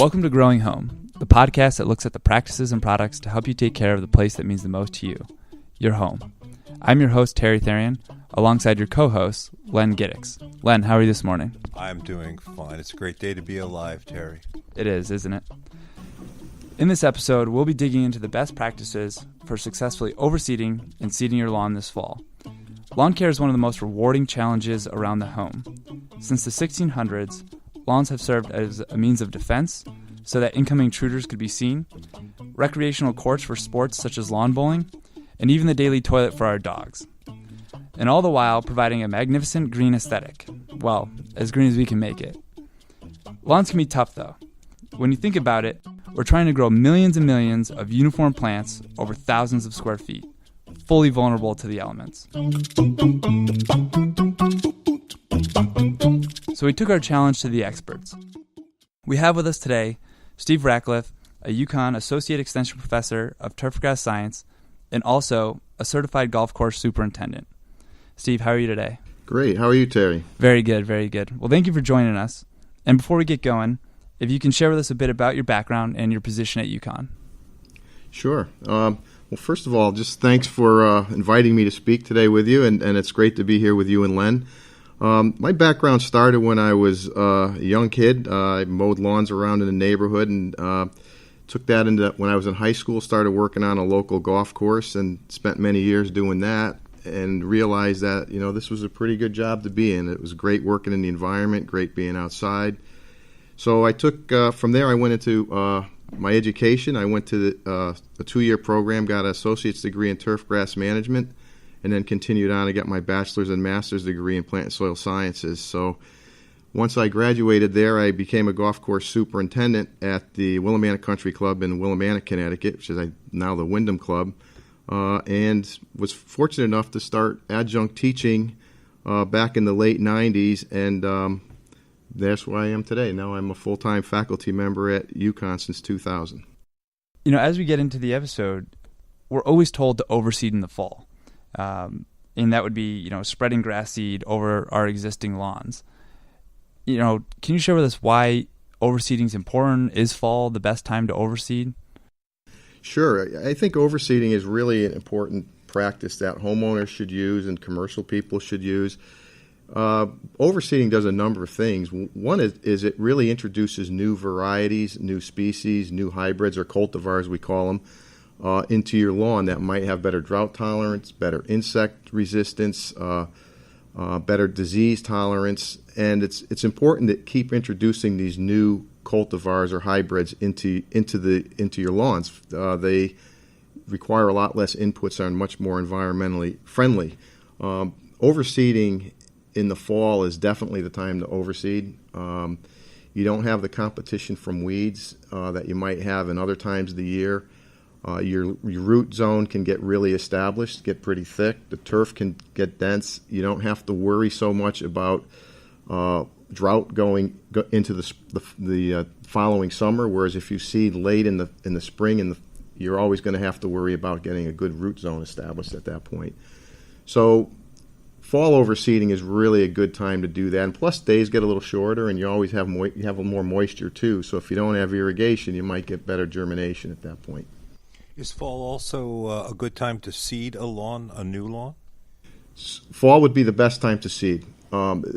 Welcome to Growing Home, the podcast that looks at the practices and products to help you take care of the place that means the most to you, your home. I'm your host, Terry Therian, alongside your co-host, Len Giddix. Len, how are you this morning? I'm doing fine. It's a great day to be alive, Terry. It is, isn't it? In this episode, we'll be digging into the best practices for successfully overseeding and seeding your lawn this fall. Lawn care is one of the most rewarding challenges around the home. Since the 1600s, lawns have served as a means of defense so that incoming intruders could be seen, recreational courts for sports such as lawn bowling, and even the daily toilet for our dogs. And all the while providing a magnificent green aesthetic. Well, as green as we can make it. Lawns can be tough though. When you think about it, we're trying to grow millions and millions of uniform plants over thousands of square feet, fully vulnerable to the elements. So we took our challenge to the experts. We have with us today Steve Rackliffe, a UCONN Associate Extension Professor of Turfgrass Science, and also a certified golf course superintendent. Steve, how are you today? Great. How are you, Terry? Very good, very good. Well, thank you for joining us. And before we get going, if you can share with us a bit about your background and your position at UCONN. Sure. Well, first of all, just thanks for inviting me to speak today with you, and it's great to be here with you and Len. My background started when I was a young kid. I mowed lawns around in the neighborhood and took that into when I was in high school, started working on a local golf course and spent many years doing that and realized that, this was a pretty good job to be in. It was great working in the environment, great being outside. So I took, from there I went into my education. I went to a 2-year program, got an associate's degree in turf grass management, and then continued on to get my bachelor's and master's degree in plant and soil sciences. So once I graduated there, I became a golf course superintendent at the Willimantic Country Club in Willimantic, Connecticut, which is now the Wyndham Club, and was fortunate enough to start adjunct teaching back in the late 90s, and that's where I am today. Now I'm a full-time faculty member at UCONN since 2000. As we get into the episode, we're always told to overseed in the fall. And that would be, spreading grass seed over our existing lawns. Can you share with us why overseeding is important? Is fall the best time to overseed? Sure. I think overseeding is really an important practice that homeowners should use and commercial people should use. Overseeding does a number of things. One is it really introduces new varieties, new species, new hybrids or cultivars we call them, into your lawn that might have better drought tolerance, better insect resistance, better disease tolerance, and it's important to keep introducing these new cultivars or hybrids into your lawns. They require a lot less inputs and are much more environmentally friendly. Overseeding in the fall is definitely the time to overseed. You don't have the competition from weeds that you might have in other times of the year. Your root zone can get really established, get pretty thick. The turf can get dense. You don't have to worry so much about drought going into the following summer. Whereas if you seed late in the spring, you're always going to have to worry about getting a good root zone established at that point. So fall overseeding is really a good time to do that. And plus, days get a little shorter, and you always have you have more moisture too. So if you don't have irrigation, you might get better germination at that point. Is fall also a good time to seed a lawn, a new lawn? Fall would be the best time to seed. That's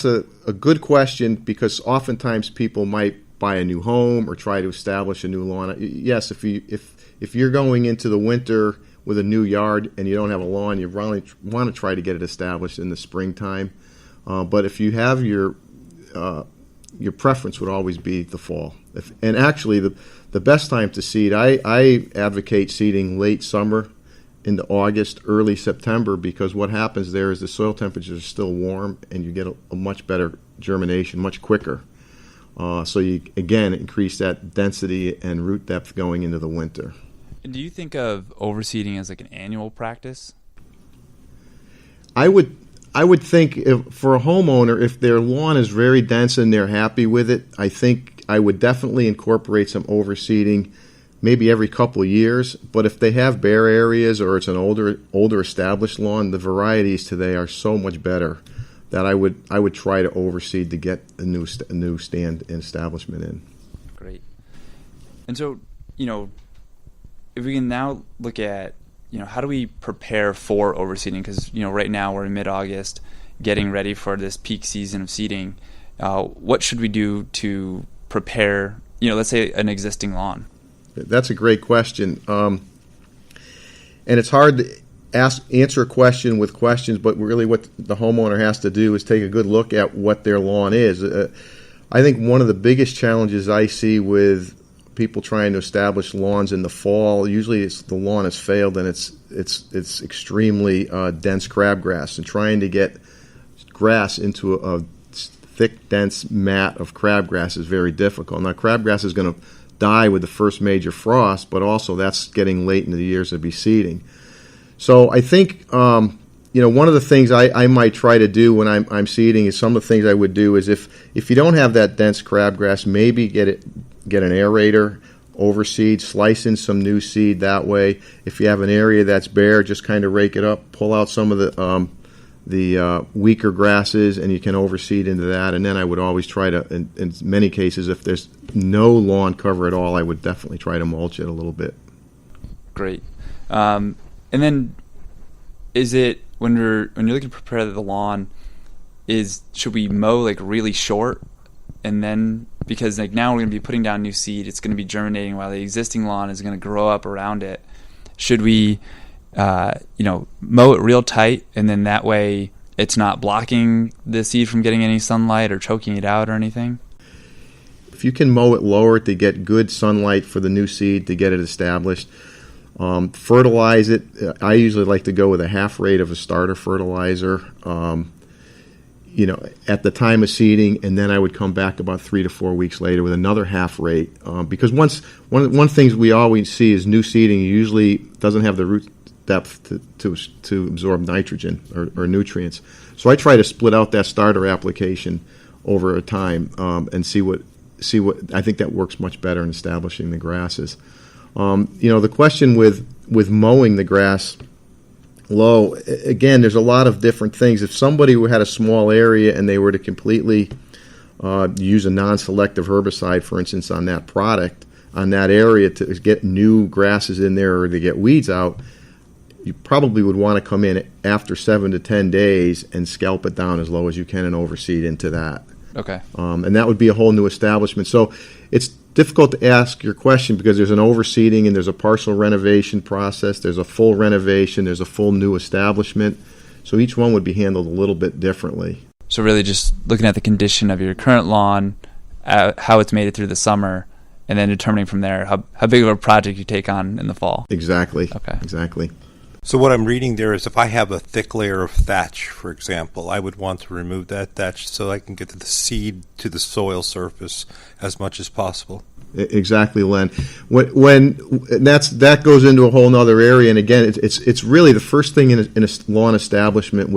a good question because oftentimes people might buy a new home or try to establish a new lawn. Yes, if you're going into the winter with a new yard and you don't have a lawn, you really want to try to get it established in the springtime. But if you have your preference would always be the fall. And actually, the best time to seed, I advocate seeding late summer into August, early September, because what happens there is the soil temperatures are still warm and you get a much better germination, much quicker. So you, again, increase that density and root depth going into the winter. Do you think of overseeding as like an annual practice? I would think for a homeowner, if their lawn is very dense and they're happy with it, I think I would definitely incorporate some overseeding maybe every couple of years. But if they have bare areas or it's an older established lawn, the varieties today are so much better that I would try to overseed to get a new stand and establishment in. Great. And so, if we can now look at, how do we prepare for overseeding? Because, right now we're in mid-August, getting ready for this peak season of seeding. What should we do to prepare, let's say an existing lawn? That's a great question. And it's hard to answer a question with questions, but really what the homeowner has to do is take a good look at what their lawn is. I think one of the biggest challenges I see with people trying to establish lawns in the fall, usually it's the lawn has failed and it's extremely dense crabgrass, and trying to get grass into a thick, dense mat of crabgrass is very difficult. Now, crabgrass is going to die with the first major frost, but also that's getting late in the years to be seeding. So I think one of the things I might try to do when I'm seeding is some of the things I would do is if you don't have that dense crabgrass, maybe get an aerator, overseed, slice in some new seed that way. If you have an area that's bare, just kind of rake it up, pull out some of the weaker grasses, and you can overseed into that. And then I would always try to, in many cases, if there's no lawn cover at all, I would definitely try to mulch it a little bit. Great. And then, is it when you're looking to prepare the lawn, should we mow like really short, and then because like now we're going to be putting down new seed, it's going to be germinating while the existing lawn is going to grow up around it. Should we mow it real tight, and then that way it's not blocking the seed from getting any sunlight or choking it out or anything? If you can mow it lower to get good sunlight for the new seed to get it established, fertilize it. I usually like to go with a half rate of a starter fertilizer, at the time of seeding, and then I would come back about 3 to 4 weeks later with another half rate. Because one thing we always see is new seeding usually doesn't have the root depth to absorb nitrogen or nutrients. So I try to split out that starter application over a time and see what I think that works much better in establishing the grasses. The question with mowing the grass low, again, there's a lot of different things. If somebody who had a small area and they were to completely use a non-selective herbicide, for instance, on that product, on that area to get new grasses in there or to get weeds out, you probably would want to come in after 7 to 10 days and scalp it down as low as you can and overseed into that. Okay. And that would be a whole new establishment. So it's difficult to ask your question because there's an overseeding and there's a partial renovation process, there's a full renovation, there's a full new establishment. So each one would be handled a little bit differently. So really just looking at the condition of your current lawn, how it's made it through the summer, and then determining from there how big of a project you take on in the fall. Exactly. Okay. Exactly. So what I'm reading there is if I have a thick layer of thatch, for example, I would want to remove that thatch so I can get the seed to the soil surface as much as possible. Exactly, Len. When that goes into a whole other area, and again, it's really the first thing in a lawn establishment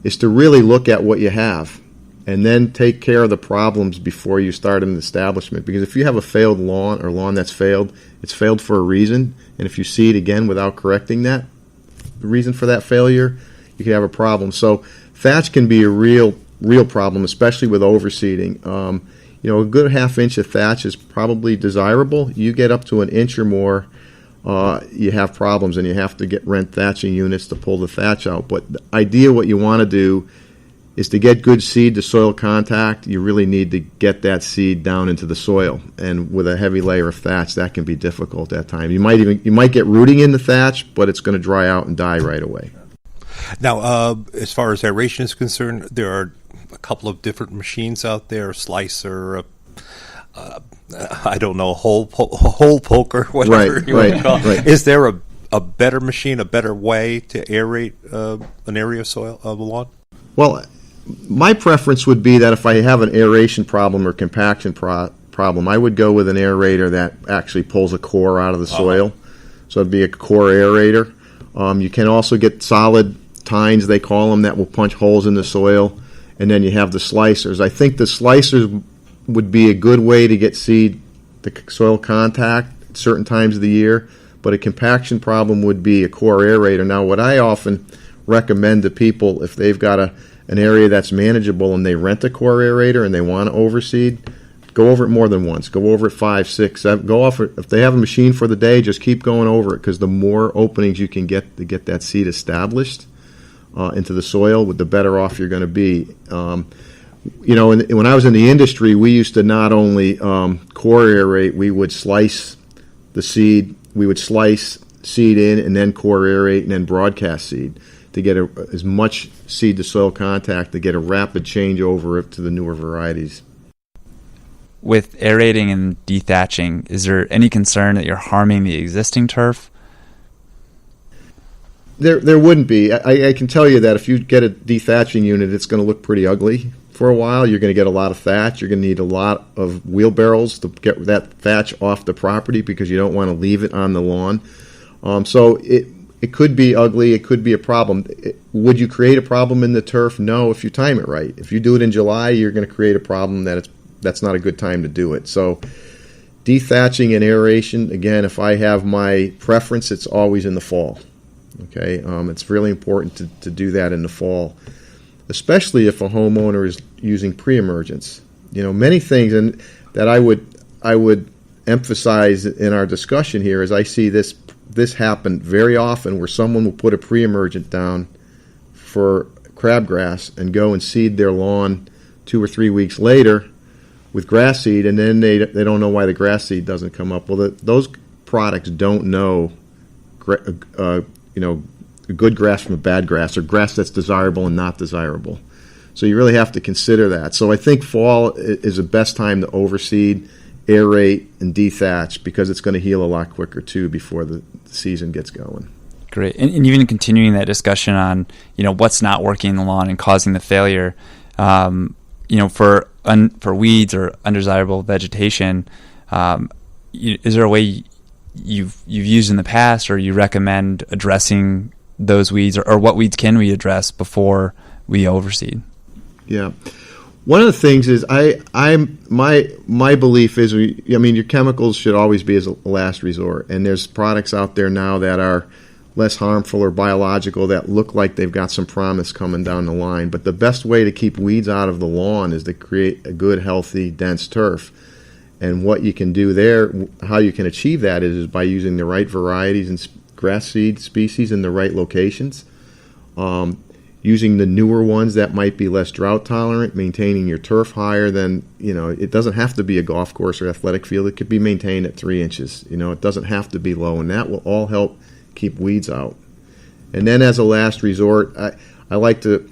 is to really look at what you have, and then take care of the problems before you start an establishment. Because if you have a failed lawn or lawn that's failed, it's failed for a reason. And if you seed again without correcting the reason for that failure, you could have a problem. So thatch can be a real problem, especially with overseeding. A good ½ inch of thatch is probably desirable. You get up to an inch or more, you have problems, and you have to rent thatching units to pull the thatch out. But the idea, what you want to do is to get good seed to soil contact. You really need to get that seed down into the soil, and with a heavy layer of thatch, that can be difficult at times. You might get rooting in the thatch, but it's going to dry out and die right away. Now, as far as aeration is concerned, there are a couple of different machines out there: a slicer, I don't know, a hole poker, whatever you want to call it. Right. Is there a better machine, a better way to aerate an area of soil of a lawn? Well, my preference would be that if I have an aeration problem or compaction problem, I would go with an aerator that actually pulls a core out of the soil. So it'd be a core aerator. You can also get solid tines, they call them, that will punch holes in the soil. And then you have the slicers. I think the slicers would be a good way to get seed to soil contact at certain times of the year. But a compaction problem would be a core aerator. Now, what I often recommend to people, if they've got an area that's manageable and they rent a core aerator and they want to overseed, go over it more than once. Go over it 5, 6, 7. Go off it. If they have a machine for the day, just keep going over it, because the more openings you can get to get that seed established into the soil, the better off you're going to be. When I was in the industry, we used to not only core aerate, we would slice the seed. We would slice seed in and then core aerate and then broadcast seed to get as much seed to soil contact to get a rapid changeover to the newer varieties. With aerating and dethatching, is there any concern that you're harming the existing turf? There wouldn't be. I can tell you that if you get a dethatching unit, it's going to look pretty ugly for a while. You're going to get a lot of thatch. You're going to need a lot of wheelbarrows to get that thatch off the property, because you don't want to leave it on the lawn. So it could be ugly. It could be a problem. Would you create a problem in the turf? No, if you time it right. If you do it in July, you're going to create a problem that's not a good time to do it. So dethatching and aeration, again, if I have my preference, it's always in the fall. Okay, it's really important to do that in the fall, especially if a homeowner is using pre-emergence. Many things and that I would emphasize in our discussion here is I see this happen very often, where someone will put a pre-emergent down for crabgrass and go and seed their lawn 2 or 3 weeks later with grass seed, and then they don't know why the grass seed doesn't come up. Well, those products don't know good grass from a bad grass, or grass that's desirable and not desirable. So you really have to consider that. So I think fall is the best time to overseed, aerate, and dethatch, because it's going to heal a lot quicker too before the season gets going. Great. And even continuing that discussion on, what's not working in the lawn and causing the failure, for weeds or undesirable vegetation, is there a way you've used in the past, or you recommend addressing those weeds, or what weeds can we address before we overseed? Yeah, one of the things is my belief is your chemicals should always be as a last resort, and there's products out there now that are less harmful or biological that look like they've got some promise coming down the line. But the best way to keep weeds out of the lawn is to create a good, healthy, dense turf. And what you can do there, how you can achieve that is by using the right varieties and grass seed species in the right locations, using the newer ones that might be less drought tolerant, maintaining your turf higher than, it doesn't have to be a golf course or athletic field. It could be maintained at 3 inches. It doesn't have to be low, and that will all help keep weeds out. And then as a last resort, I like to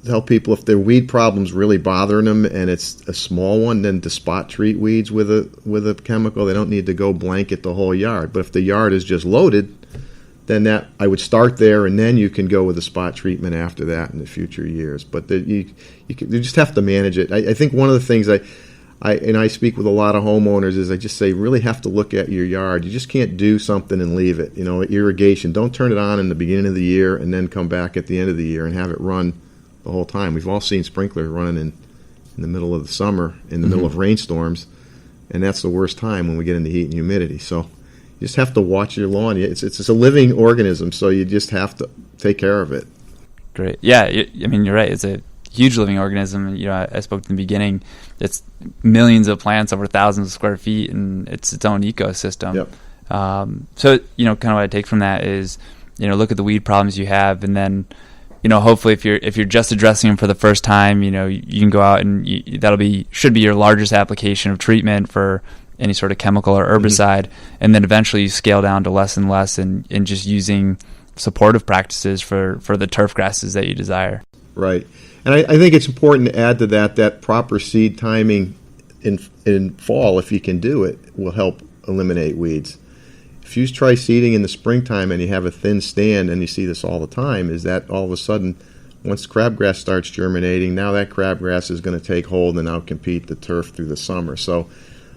tell people, if their weed problem's really bothering them and it's a small one, then to spot treat weeds with a chemical. They don't need to go blanket the whole yard. But if the yard is just loaded, then I would start there, and then you can go with a spot treatment after that in the future years. But you just have to manage it. I think one of the things I speak with a lot of homeowners is I just say, really have to look at your yard. You just can't do something and leave it. Irrigation, don't turn it on in the beginning of the year and then come back at the end of the year and have it run the whole time. We've all seen sprinklers running in the middle of the summer, in the middle of rainstorms, and that's the worst time when we get into heat and humidity. So you just have to watch your lawn. It's a living organism, so you just have to take care of it. Great. Yeah, you're right. It's a huge living organism. I spoke in the beginning. It's millions of plants over thousands of square feet, and it's its own ecosystem. Yep. So kind of what I take from that is, look at the weed problems you have, and then, hopefully if you're just addressing them for the first time, you can go out and should be your largest application of treatment for any sort of chemical or herbicide, and then eventually you scale down to less and less, and just using supportive practices for the turf grasses that you desire. Right. And I think it's important to add to that proper seed timing in fall, if you can do it, will help eliminate weeds. If you try seeding in the springtime and you have a thin stand, and you see this all the time, is that all of a sudden, once crabgrass starts germinating, now that crabgrass is going to take hold and outcompete the turf through the summer. So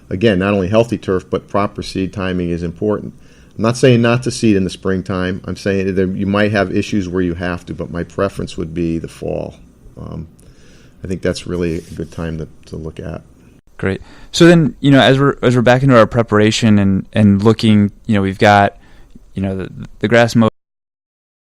again, not only healthy turf, but proper seed timing is important. I'm not saying not to seed in the springtime. I'm saying that you might have issues where you have to, but my preference would be the fall. I think that's really a good time to look at. Great. So then, as we're back into our preparation and looking, we've got, the grass mow